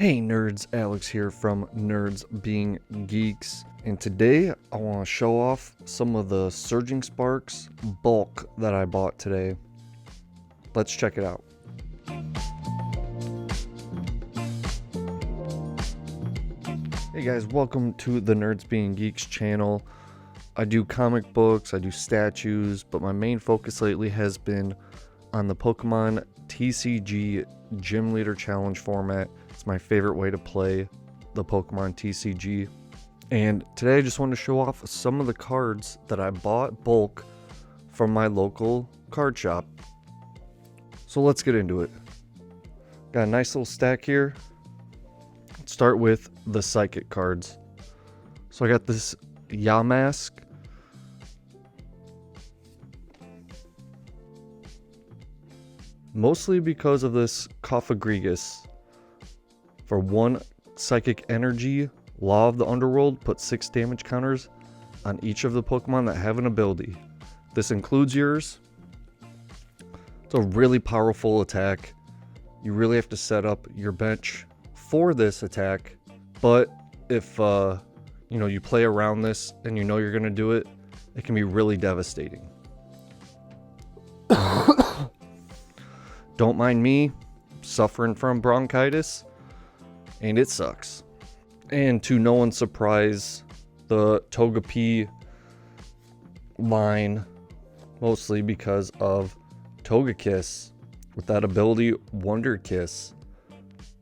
Hey nerds, Alex here from Nerds Being Geeks, and today I want to show off some of the Surging Sparks bulk that I bought today. Let's check it out. Hey guys, welcome to the Nerds Being Geeks channel. I do comic books, I do statues, but my main focus lately has been on the Pokemon TCG Gym Leader Challenge format. It's my favorite way to play the Pokemon TCG. And today I just want to show off some of the cards that I bought bulk from my local card shop. So let's get into it. Got a nice little stack here. Let's start with the Psychic cards. So I got this Yamask. Mostly because of this Cofagrigus. For 1 Psychic Energy, Law of the Underworld, put 6 damage counters on each of the Pokemon that have an ability. This includes yours. It's a really powerful attack. You really have to set up your bench for this attack. But if you play around this and you know you're going to do it, it can be really devastating. Don't mind me, suffering from bronchitis. And it sucks. And to no one's surprise, the Togepi line, mostly because of Togekiss, with that ability Wonder Kiss.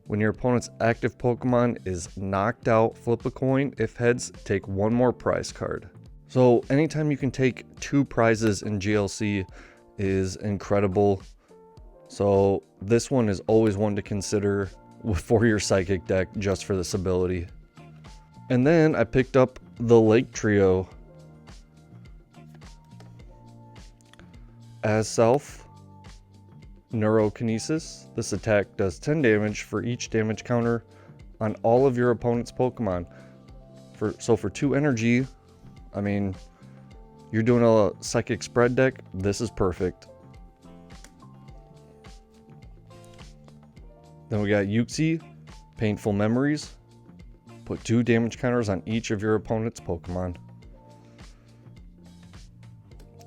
When your opponent's active Pokemon is knocked out, flip a coin. If heads, take 1 more prize card. So anytime you can take 2 prizes in GLC is incredible. So this one is always one to consider for your Psychic deck, just for this ability. And then I picked up the Lake Trio. As Self, Neurokinesis. This attack does 10 damage for each damage counter on all of your opponent's Pokemon. For 2 energy, I mean, you're doing a Psychic spread deck, this is perfect. Then we got Yuxi, Painful Memories. Put 2 damage counters on each of your opponent's Pokemon.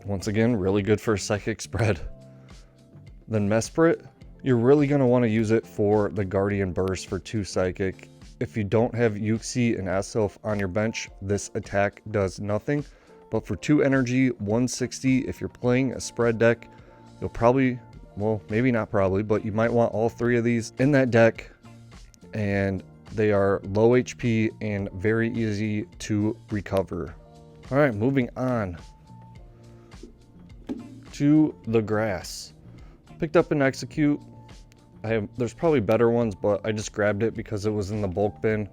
Once again, really good for a Psychic spread. Then Mesprit, you're really going to want to use it for the Guardian Burst for 2 Psychic. If you don't have Yuxi and Aself on your bench, this attack does nothing. But for 2 energy, 160, if you're playing a spread deck, you'll probably... well, maybe not probably, but you might want all 3 of these in that deck. And they are low HP and very easy to recover. All right, moving on to the grass. Picked up an Execute. There's probably better ones, but I just grabbed it because it was in the bulk bin.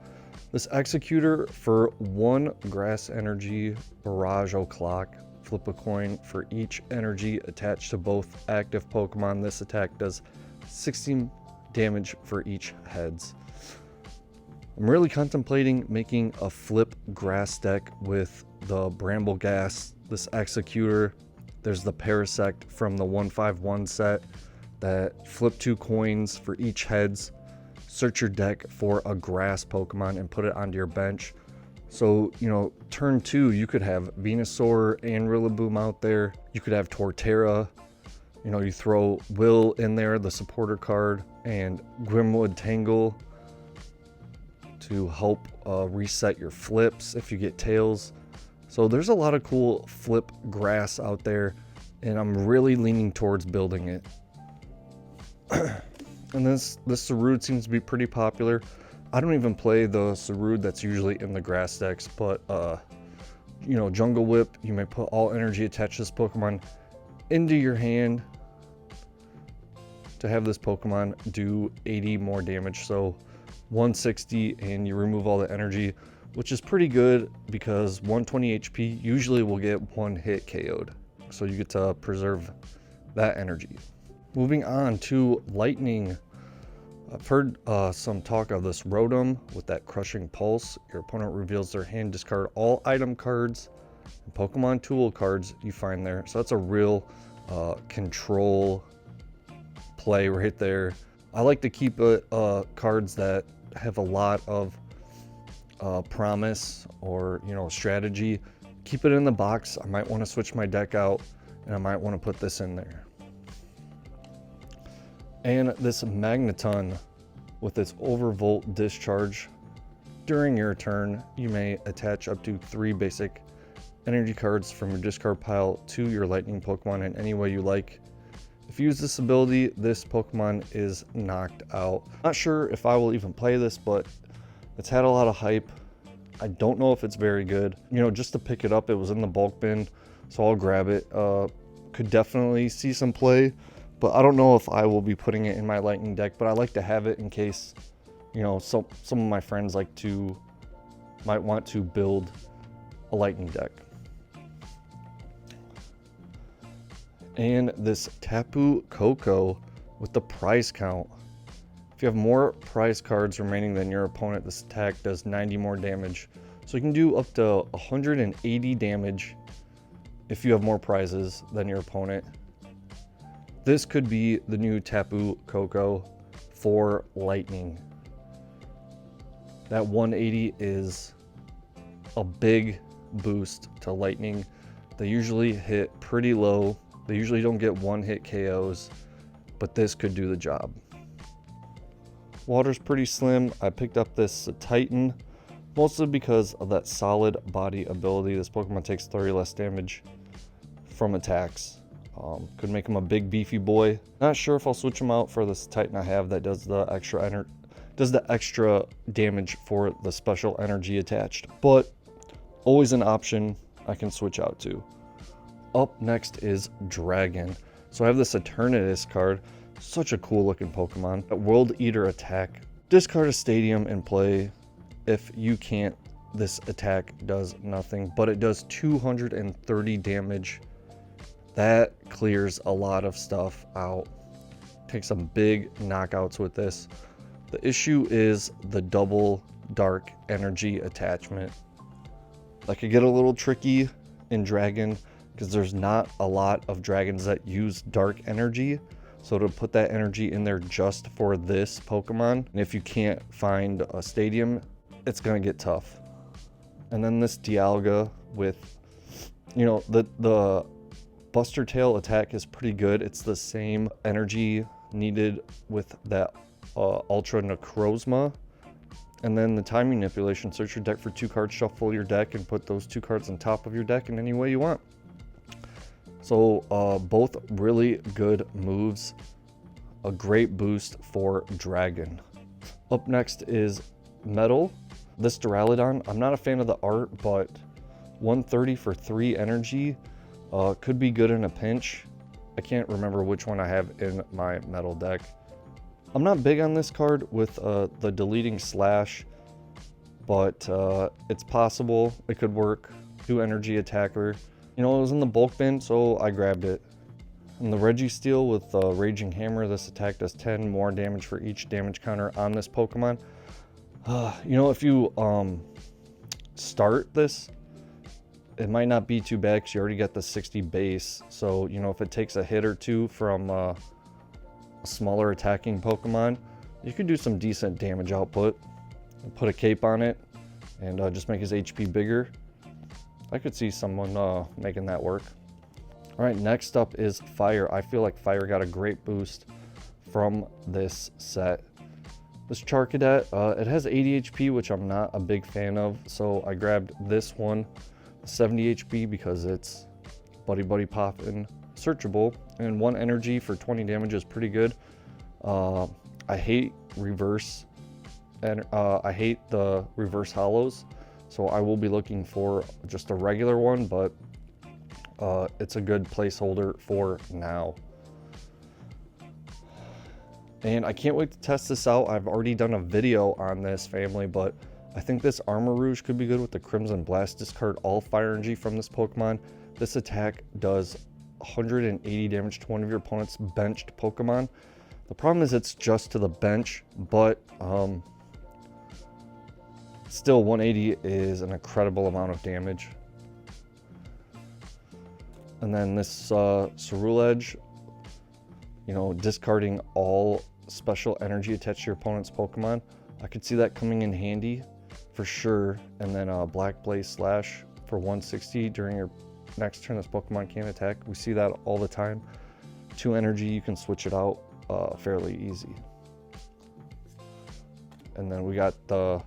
This Executor for 1 grass energy Barrage O'Clock. Flip a coin for each energy attached to both active Pokemon. This attack does 16 damage for each heads. I'm really contemplating making a flip grass deck with the Bramble Gas, this Executor. There's the Parasect from the 151 set that flip 2 coins for each heads. Search your deck for a grass Pokemon and put it onto your bench. So, turn 2, you could have Venusaur and Rillaboom out there. You could have Torterra. You throw Will in there, the supporter card, and Grimwood Tangle to help reset your flips if you get tails. So there's a lot of cool flip grass out there, and I'm really leaning towards building it. And this Sarud seems to be pretty popular. I don't even play the Sarud that's usually in the grass decks, but Jungle Whip, you may put all energy attached to this Pokemon into your hand to have this Pokemon do 80 more damage. So 160 and you remove all the energy, which is pretty good because 120 HP usually will get 1 hit KO'd. So you get to preserve that energy. Moving on to Lightning. I've heard some talk of this Rotom with that Crushing Pulse. Your opponent reveals their hand, discard all item cards and Pokemon tool cards you find there. So that's a real control play right there. I like to keep cards that have a lot of promise or, you know, strategy, keep it in the box. I might want to switch my deck out, and I might want to put this in there. And this Magneton with its overvolt discharge. During your turn, you may attach up to 3 basic energy cards from your discard pile to your lightning Pokemon in any way you like. If you use this ability, this Pokemon is knocked out. Not sure if I will even play this, but it's had a lot of hype. I don't know if it's very good. You know, just to pick it up, it was in the bulk bin, so I'll grab it. Could definitely see some play, but I don't know if I will be putting it in my lightning deck, but I like to have it in case, you know, some of my friends might want to build a lightning deck. And this Tapu Koko with the prize count. If you have more prize cards remaining than your opponent, this attack does 90 more damage. So you can do up to 180 damage if you have more prizes than your opponent. This could be the new Tapu Koko for lightning. That 180 is a big boost to lightning. They usually hit pretty low. They usually don't get one-hit KOs, but this could do the job. Water's pretty slim. I picked up this Titan, mostly because of that solid body ability. This Pokemon takes 30 less damage from attacks. Could make him a big beefy boy. Not sure if I'll switch him out for this Titan I have that does the extra damage for the special energy attached, but always an option I can switch out to. Up next is Dragon. So I have this Eternatus card. Such a cool looking Pokemon. A World Eater attack. Discard a stadium and play. If you can't, this attack does nothing, but it does 230 damage. That clears a lot of stuff out. Take some big knockouts with this. The issue is the double dark energy attachment. That could get a little tricky in Dragon, because there's not a lot of dragons that use dark energy. So to put that energy in there just for this Pokemon, and if you can't find a stadium, it's gonna get tough. And then this Dialga with, you know, the Buster Tail attack is pretty good. It's the same energy needed with that Ultra Necrozma. And then the time manipulation, search your deck for 2 cards, shuffle your deck, and put those 2 cards on top of your deck in any way you want. So both really good moves. A great boost for Dragon. Up next is Metal. This Duraludon, I'm not a fan of the art, but 130 for 3 energy could be good in a pinch. I can't remember which one I have in my Metal deck. I'm not big on this card with the deleting slash, but it's possible. It could work. 2 energy attacker. You know, it was in the bulk bin, so I grabbed it. And the Registeel with Raging Hammer, this attack does 10 more damage for each damage counter on this Pokemon. You know, if you start this, it might not be too bad because you already got the 60 base. So, you know, if it takes a hit or two from a smaller attacking Pokemon, you could do some decent damage output. Put a cape on it and just make his HP bigger. I could see someone making that work. All right, next up is Fire. I feel like Fire got a great boost from this set. This Charcadet, it has 80 HP, which I'm not a big fan of, so I grabbed this one, 70 HP, because it's buddy poppin', searchable, and 1 energy for 20 damage is pretty good. I hate reverse, and I hate the reverse hollows, so I will be looking for just a regular one, but it's a good placeholder for now. And I can't wait to test this out. I've already done a video on this family, but I think this Armor Rouge could be good with the Crimson Blast. Discard all fire energy from this Pokemon. This attack does 180 damage to one of your opponent's benched Pokemon. The problem is it's just to the bench, but still 180 is an incredible amount of damage. And then this Ceruledge, you know, discarding all special energy attached to your opponent's Pokemon. I could see that coming in handy for sure. And then Black Blaze Slash for 160 during your next turn this Pokemon can't attack. We see that all the time. 2 energy, you can switch it out fairly easy. And then we got the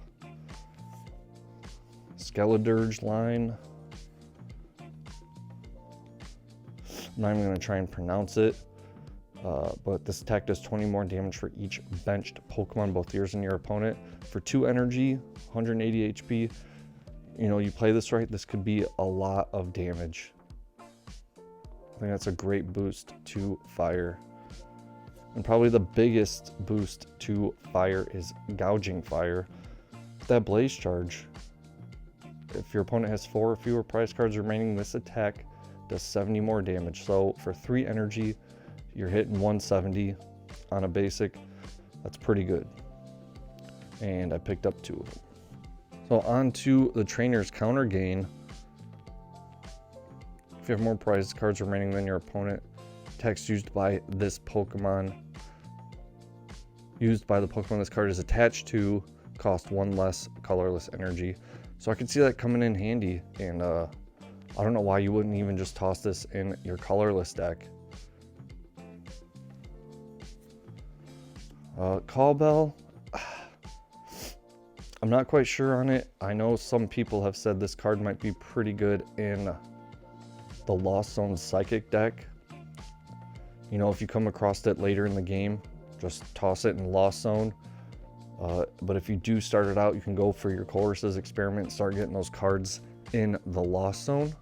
Skeledirge line. I'm not even going to try and pronounce it, but this attack does 20 more damage for each benched Pokemon, both yours and your opponent. For 2 energy, 180 HP. You know, you play this right, this could be a lot of damage. I think that's a great boost to fire. And probably the biggest boost to fire is Gouging Fire. With that Blaze Charge, if your opponent has 4 or fewer prize cards remaining, this attack does 70 more damage. So for 3 energy, you're hitting 170 on a basic. That's pretty good. And I picked up 2 of them. So on to the trainer's counter gain. If you have more prize cards remaining than your opponent, attacks used by this Pokemon, used by the Pokemon this card is attached to, cost 1 less colorless energy. So I can see that coming in handy, and I don't know why you wouldn't even just toss this in your colorless deck. Call Bell, I'm not quite sure on it. I know some people have said this card might be pretty good in the Lost Zone Psychic deck. You know, if you come across it later in the game, just toss it in Lost Zone. But if you do start it out, you can go for your Colress's Experiment and start getting those cards in the Lost Zone.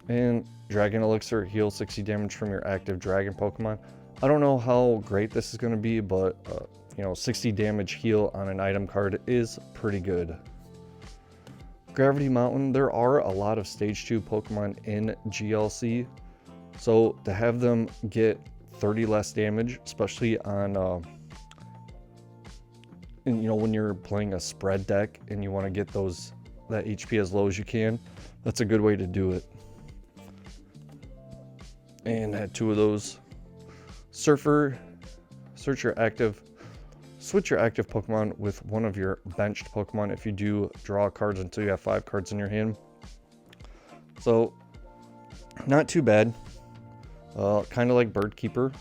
And Dragon Elixir, heal 60 damage from your active Dragon Pokemon. I don't know how great this is going to be, but you know, 60 damage heal on an item card is pretty good. Gravity Mountain, there are a lot of Stage 2 Pokemon in GLC, so to have them get 30 less damage, especially on, and, you know, when you're playing a spread deck and you want to get that HP as low as you can, that's a good way to do it. And had 2 of those. Surfer, switch your active Pokemon with one of your benched Pokemon if you do draw cards until you have 5 cards in your hand. So, not too bad. Kind of like Bird Keeper,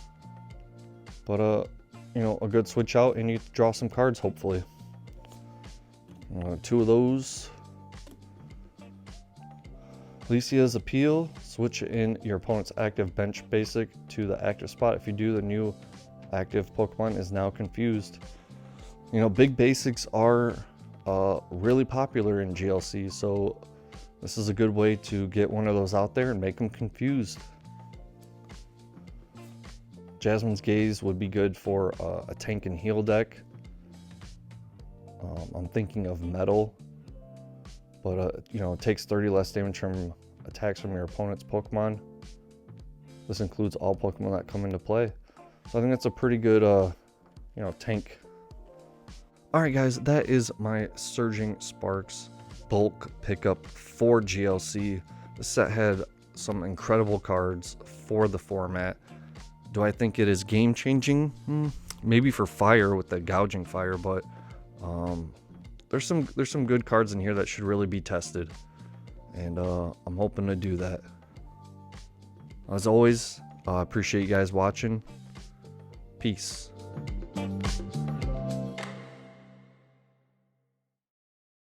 but you know, a good switch out and you draw some cards hopefully. 2 of those. Alicia's Appeal, switch in your opponent's active bench basic to the active spot. If you do, the new active Pokemon is now confused. You know, big basics are really popular in GLC, so this is a good way to get one of those out there and make them confused. Jasmine's Gaze would be good for a tank and heal deck. I'm thinking of Metal, but you know, it takes 30 less damage from attacks from your opponent's Pokemon. This includes all Pokemon that come into play. So I think that's a pretty good, you know, tank. Alright guys, that is my Surging Sparks bulk pickup for GLC. The set had some incredible cards for the format. Do I think it is game changing? Maybe for fire with the Gouging Fire, but there's some good cards in here that should really be tested, and I'm hoping to do that. As always, I appreciate you guys watching. Peace.